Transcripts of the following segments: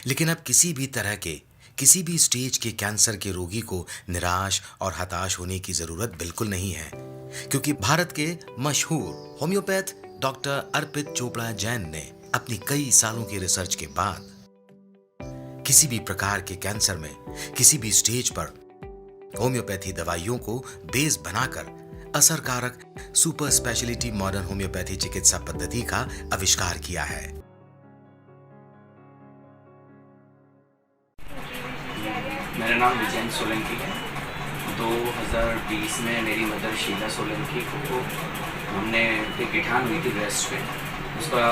लेकिन अब किसी भी स्टेज के कैंसर के रोगी को निराश और हताश होने की जरूरत बिल्कुल नहीं है, क्योंकि भारत के मशहूर होम्योपैथ डॉक्टर अर्पित चोपड़ा जैन ने अपनी कई सालों की रिसर्च के बाद किसी भी प्रकार के कैंसर में किसी भी स्टेज पर होम्योपैथी दवाइयों को बेस बनाकर असरकारक सुपर स्पेशलिटी मॉडर्न होम्योपैथी चिकित्सा पद्धति का आविष्कार किया है। मेरा नाम विजय सोलंकी है। 2020 में मेरी मदर शीला सोलंकी को हमने गिठान हुई थी ब्रेस्ट पे, उसका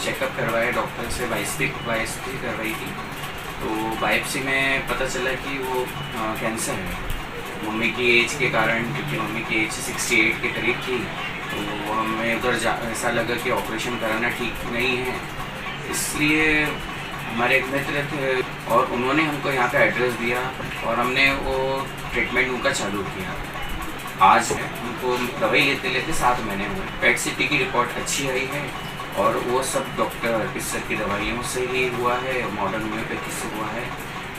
चेकअप करवाया डॉक्टर से, बायोप्सी करवाई थी। तो बायोप्सी में पता चला कि वो कैंसर है। मम्मी की एज के कारण, क्योंकि मम्मी की एज 68 के करीब थी, तो हमें उधर ऐसा लगा कि ऑपरेशन कराना ठीक नहीं है। इसलिए हमारे एक मित्र थे और उन्होंने हमको यहाँ पे एड्रेस दिया और हमने वो ट्रीटमेंट उनका चालू किया। आज उनको दवाई लेते लेते 7 महीने हुए। पेट सीटी की रिपोर्ट अच्छी आई है और वो सब डॉक्टर अर्पित सर की दवाइयों से ही हुआ है, मॉडर्न होम्योपैथी से हुआ है।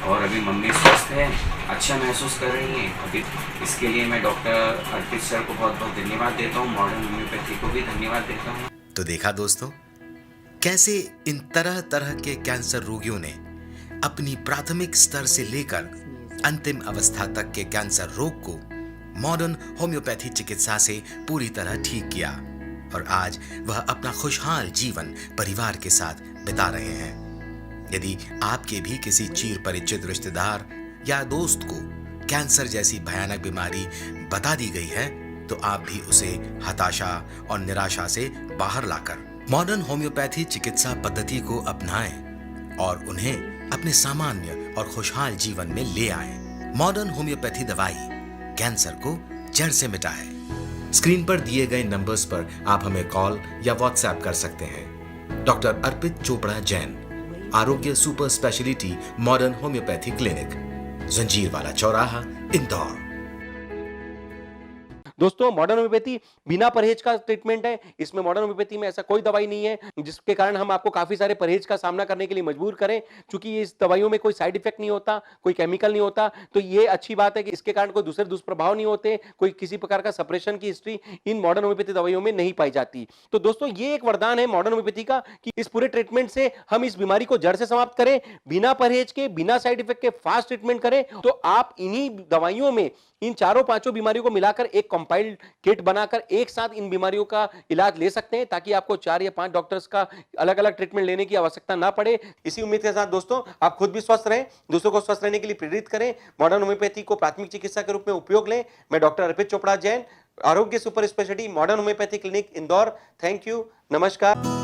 और अभी मम्मी स्वस्थ है, अच्छा महसूस कर रही हैं अभी। इसके लिए मैं डॉक्टर अर्पित सर को बहुत बहुत धन्यवाद देता हूँ, मॉडर्न होम्योपैथी को भी धन्यवाद देता हूँ। तो देखा दोस्तों, कैसे इन तरह तरह के कैंसर रोगियों ने अपनी प्राथमिक स्तर से लेकर अंतिम अवस्था तक के कैंसर रोग को मॉडर्न होम्योपैथी चिकित्सा से पूरी तरह ठीक किया और आज वह अपना खुशहाल जीवन परिवार के साथ बिता रहे हैं। यदि आपके भी किसी चीर परिचित रिश्तेदार या दोस्त को कैंसर जैसी भयानक बीमारी बता दी गई है, तो आप भी उसे हताशा और निराशा से बाहर लाकर मॉडर्न होम्योपैथी चिकित्सा पद्धति को अपनाएं और उन्हें अपने सामान्य और खुशहाल जीवन में ले आएं। मॉडर्न होम्योपैथी दवाई कैंसर को जड़ से मिटाए। स्क्रीन पर दिए गए नंबर्स पर आप हमें कॉल या व्हाट्सएप कर सकते हैं। डॉक्टर अर्पित चोपड़ा जैन, आरोग्य super speciality modern homeopathy clinic, Janjirwala चौराहा, इंदौर। दोस्तों, मॉडर्न होम्योपैथी बिना परहेज का ट्रीटमेंट है। इसमें मॉडर्न होम्योपैथी में ऐसा कोई दवाई नहीं है जिसके कारण हम आपको काफी सारे परहेज का सामना करने के लिए मजबूर करें। चूंकि इस दवाइयों में कोई साइड इफेक्ट नहीं होता, कोई केमिकल नहीं होता, तो ये अच्छी बात है कि इसके कारण कोई दूसरे दुष्प्रभाव नहीं होते, कोई किसी प्रकार का सप्रेशन की हिस्ट्री इन मॉडर्न होम्योपैथी दवाइयों में नहीं पाई जाती। तो दोस्तों, ये एक वरदान है मॉडर्न होम्योपैथी का कि इस पूरे ट्रीटमेंट से हम इस बीमारी को जड़ से समाप्त करें, बिना परहेज के, बिना साइड इफेक्ट के फास्ट ट्रीटमेंट करें। तो आप इन्हीं दवाइयों में इन चारों पांचों बीमारियों को मिलाकर एक कंपाइल्ड किट बनाकर एक साथ इन बीमारियों का इलाज ले सकते हैं, ताकि आपको 4 या 5 डॉक्टर्स का अलग अलग ट्रीटमेंट लेने की आवश्यकता ना पड़े। इसी उम्मीद के साथ दोस्तों, आप खुद भी स्वस्थ रहें, दूसरों को स्वस्थ रहने के लिए प्रेरित करें, मॉडर्न होम्योपैथी को प्राथमिक चिकित्सा के रूप में उपयोग लें। मैं डॉक्टर अर्पित चोपड़ा जैन, आरोग्य super speciality modern homeopathy clinic, Indore. Thank you, नमस्कार।